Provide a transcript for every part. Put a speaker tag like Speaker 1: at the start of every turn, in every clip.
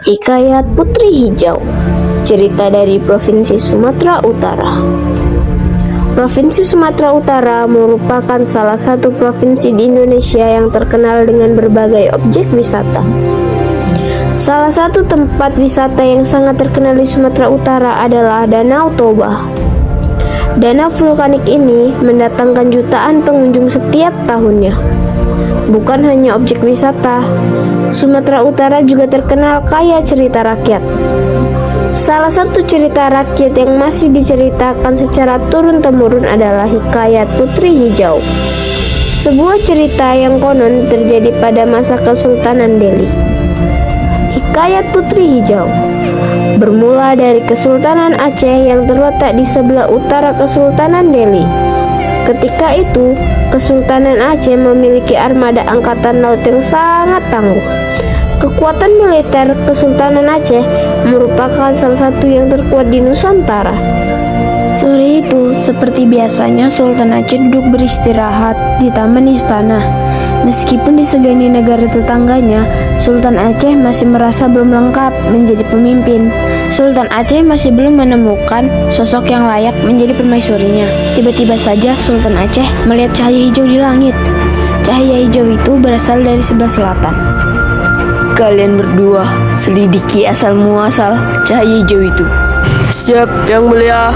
Speaker 1: Hikayat Putri Hijau. Cerita dari Provinsi Sumatera Utara. Provinsi Sumatera Utara merupakan salah satu provinsi di Indonesia yang terkenal dengan berbagai objek wisata. Salah satu tempat wisata yang sangat terkenal di Sumatera Utara adalah Danau Toba. Danau vulkanik ini mendatangkan jutaan pengunjung setiap tahunnya. Bukan hanya objek wisata, Sumatera Utara juga terkenal kaya cerita rakyat. Salah satu cerita rakyat yang masih diceritakan secara turun-temurun adalah Hikayat Putri Hijau. Sebuah cerita yang konon terjadi pada masa Kesultanan Delhi. Hikayat Putri Hijau bermula dari Kesultanan Aceh yang terletak di sebelah utara Kesultanan Delhi. Ketika itu, Kesultanan Aceh memiliki armada angkatan laut yang sangat tangguh. Kekuatan militer Kesultanan Aceh merupakan salah satu yang terkuat di Nusantara. Sore itu, seperti biasanya, Sultan Aceh duduk beristirahat di taman istana. Meskipun disegani negara tetangganya, Sultan Aceh masih merasa belum lengkap menjadi pemimpin. Sultan Aceh masih belum menemukan sosok yang layak menjadi permaisurinya. Tiba-tiba saja Sultan Aceh melihat cahaya hijau di langit. Cahaya hijau itu berasal dari sebelah selatan. Kalian berdua selidiki asal-muasal cahaya hijau itu.
Speaker 2: Siap, Yang Mulia.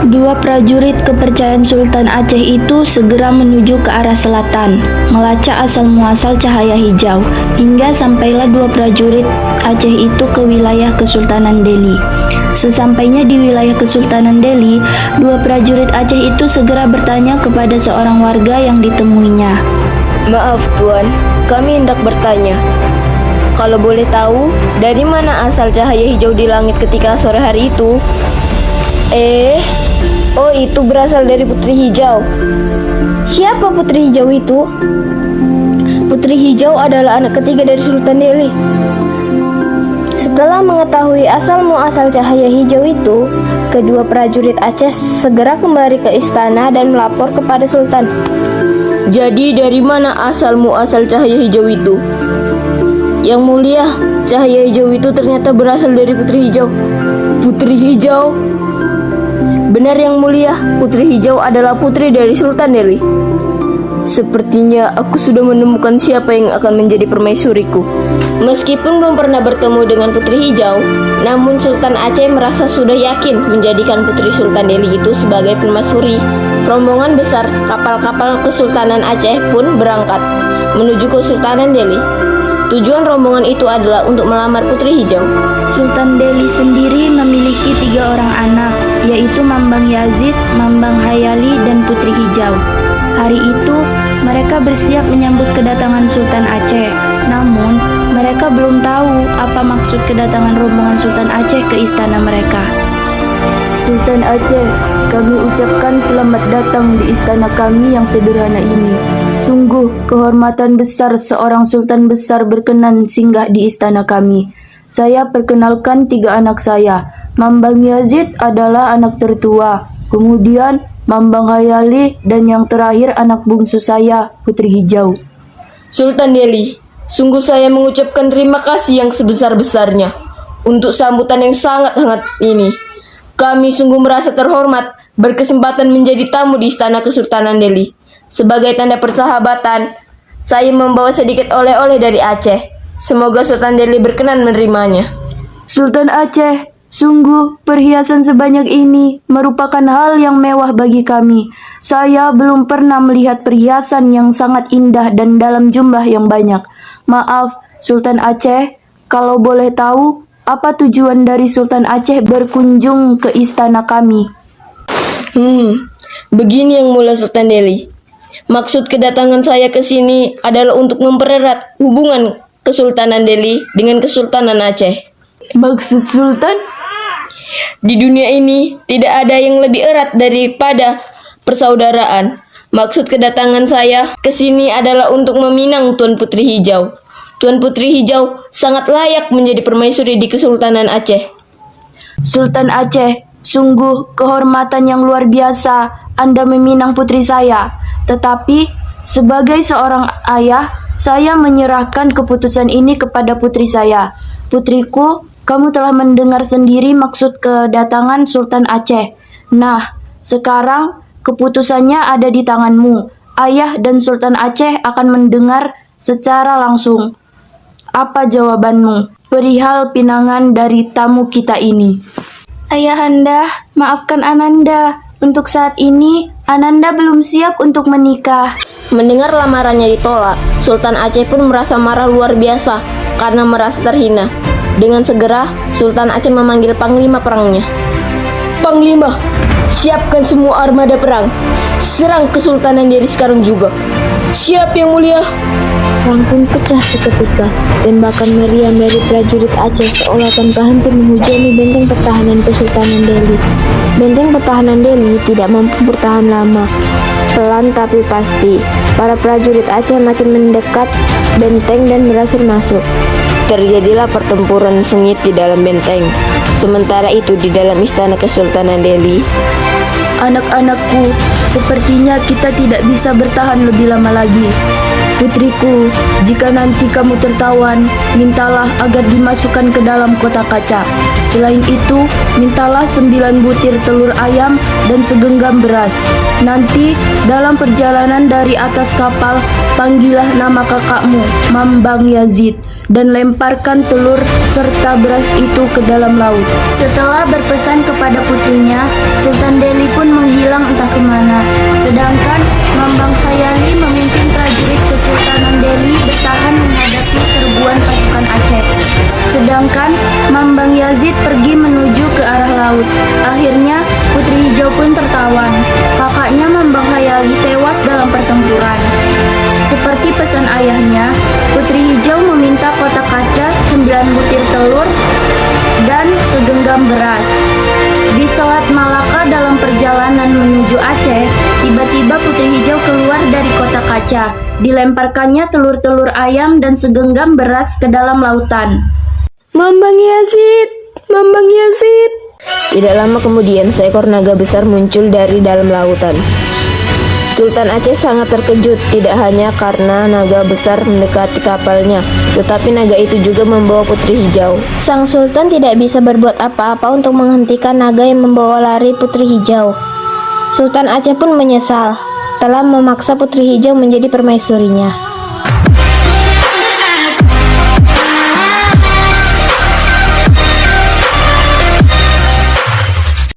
Speaker 3: Dua prajurit kepercayaan Sultan Aceh itu segera menuju ke arah selatan, melacak asal-muasal cahaya hijau, hingga sampailah dua prajurit Aceh itu ke wilayah Kesultanan Delhi. Sesampainya di wilayah Kesultanan Delhi, dua prajurit Aceh itu segera bertanya kepada seorang warga yang ditemuinya.
Speaker 1: Maaf Tuan, kami hendak bertanya. Kalau boleh tahu, dari mana asal cahaya hijau di langit ketika sore hari itu? Oh, itu berasal dari Putri Hijau. Siapa Putri Hijau itu? Putri Hijau adalah anak ketiga dari Sultan Delhi. Setelah mengetahui asal-muasal cahaya hijau itu, kedua prajurit Aceh segera kembali ke istana dan melapor kepada Sultan. Jadi dari mana asal-muasal cahaya hijau itu? Yang Mulia, cahaya hijau itu ternyata berasal dari Putri Hijau. Putri Hijau? Benar Yang Mulia, Putri Hijau adalah putri dari Sultan Delhi. Sepertinya aku sudah menemukan siapa yang akan menjadi permaisuriku. Meskipun belum pernah bertemu dengan Putri Hijau, namun Sultan Aceh merasa sudah yakin menjadikan Putri Sultan Delhi itu sebagai permaisuri. Rombongan besar kapal-kapal Kesultanan Aceh pun berangkat menuju Kesultanan Delhi. Tujuan rombongan itu adalah untuk melamar Putri Hijau.
Speaker 3: Sultan Delhi sendiri memiliki 3 orang anak, yaitu Mambang Yazid, Mambang Hayali, dan Putri Hijau. Hari itu, mereka bersiap menyambut kedatangan Sultan Aceh. Namun, mereka belum tahu apa maksud kedatangan rombongan Sultan Aceh ke istana mereka.
Speaker 4: Sultan Aceh, kami ucapkan selamat datang di istana kami yang sederhana ini. Sungguh kehormatan besar seorang sultan besar berkenan singgah di istana kami. Saya perkenalkan 3 anak saya. Mambang Yazid adalah anak tertua, kemudian Mambang Hayali, dan yang terakhir anak bungsu saya, Putri Hijau.
Speaker 1: Sultan Delhi, sungguh saya mengucapkan terima kasih yang sebesar-besarnya untuk sambutan yang sangat hangat ini. Kami sungguh merasa terhormat berkesempatan menjadi tamu di istana Kesultanan Delhi. Sebagai tanda persahabatan, saya membawa sedikit oleh-oleh dari Aceh. Semoga Sultan Delhi berkenan menerimanya.
Speaker 4: Sultan Aceh, sungguh perhiasan sebanyak ini merupakan hal yang mewah bagi kami. Saya belum pernah melihat perhiasan yang sangat indah dan dalam jumlah yang banyak. Maaf, Sultan Aceh, kalau boleh tahu, apa tujuan dari Sultan Aceh berkunjung ke istana kami?
Speaker 1: Begini Yang Mulia Sultan Delhi. Maksud kedatangan saya ke sini adalah untuk mempererat hubungan Kesultanan Delhi dengan Kesultanan Aceh.
Speaker 4: Maksud Sultan?
Speaker 1: Di dunia ini tidak ada yang lebih erat daripada persaudaraan. Maksud kedatangan saya ke sini adalah untuk meminang Tuan Putri Hijau. Tuan Putri Hijau sangat layak menjadi permaisuri di Kesultanan Aceh.
Speaker 4: Sultan Aceh, sungguh kehormatan yang luar biasa Anda meminang putri saya. Tetapi sebagai seorang ayah, saya menyerahkan keputusan ini kepada putri saya. Putriku, kamu telah mendengar sendiri maksud kedatangan Sultan Aceh. Nah, sekarang keputusannya ada di tanganmu. Ayah dan Sultan Aceh akan mendengar secara langsung. Apa jawabanmu perihal pinangan dari tamu kita ini? Ayahanda, maafkan Ananda. Untuk saat ini, Ananda belum siap untuk menikah.
Speaker 1: Mendengar lamarannya ditolak, Sultan Aceh pun merasa marah luar biasa karena merasa terhina. Dengan segera, Sultan Aceh memanggil panglima perangnya. Panglima, siapkan semua armada perang. Serang Kesultanan Delhi sekarang juga. Siap, Yang Mulia.
Speaker 3: Perang pun pecah seketika. Tembakan meriam dari prajurit Aceh seolah tanpa henti menghujani benteng pertahanan Kesultanan Delhi. Benteng pertahanan Delhi tidak mampu bertahan lama. Pelan tapi pasti, para prajurit Aceh makin mendekat benteng dan berhasil masuk. Terjadilah pertempuran sengit di dalam benteng. Sementara itu di dalam istana Kesultanan Delhi,
Speaker 4: Anak-anakku, sepertinya kita tidak bisa bertahan lebih lama lagi. Putriku, jika nanti kamu tertawan, mintalah agar dimasukkan ke dalam kotak kaca. Selain itu, mintalah 9 butir telur ayam dan segenggam beras. Nanti, dalam perjalanan dari atas kapal, panggillah nama kakakmu, Mambang Yazid, dan lemparkan telur serta beras itu ke dalam laut. Setelah berpesan kepada putrinya, Sultan Delhi pun menghilang entah kemana. Sedangkan Mambang Khayali memimpin prajurit Kesultanan Delhi bertahan menghadapi serbuan pasukan Aceh. Sedangkan Mambang Yazid pergi menuju ke arah laut. Akhirnya Putri Hijau pun tertawan. Kakaknya Mambang Khayali tewas dalam pertempuran. Seperti pesan ayahnya, Putri Hijau meminta kotak kaca, 9 butir telur, dan segenggam beras. Di Selat Malaka dalam perjalanan menuju Aceh, tiba-tiba Putri Hijau keluar dari kotak kaca. Dilemparkannya telur-telur ayam dan segenggam beras ke dalam lautan.
Speaker 1: Mambang Yazid! Mambang Yazid! Tidak lama kemudian seekor naga besar muncul dari dalam lautan. Sultan Aceh sangat terkejut, tidak hanya karena naga besar mendekati kapalnya, tetapi naga itu juga membawa Putri Hijau. Sang Sultan tidak bisa berbuat apa-apa untuk menghentikan naga yang membawa lari Putri Hijau. Sultan Aceh pun menyesal telah memaksa Putri Hijau menjadi permaisurinya.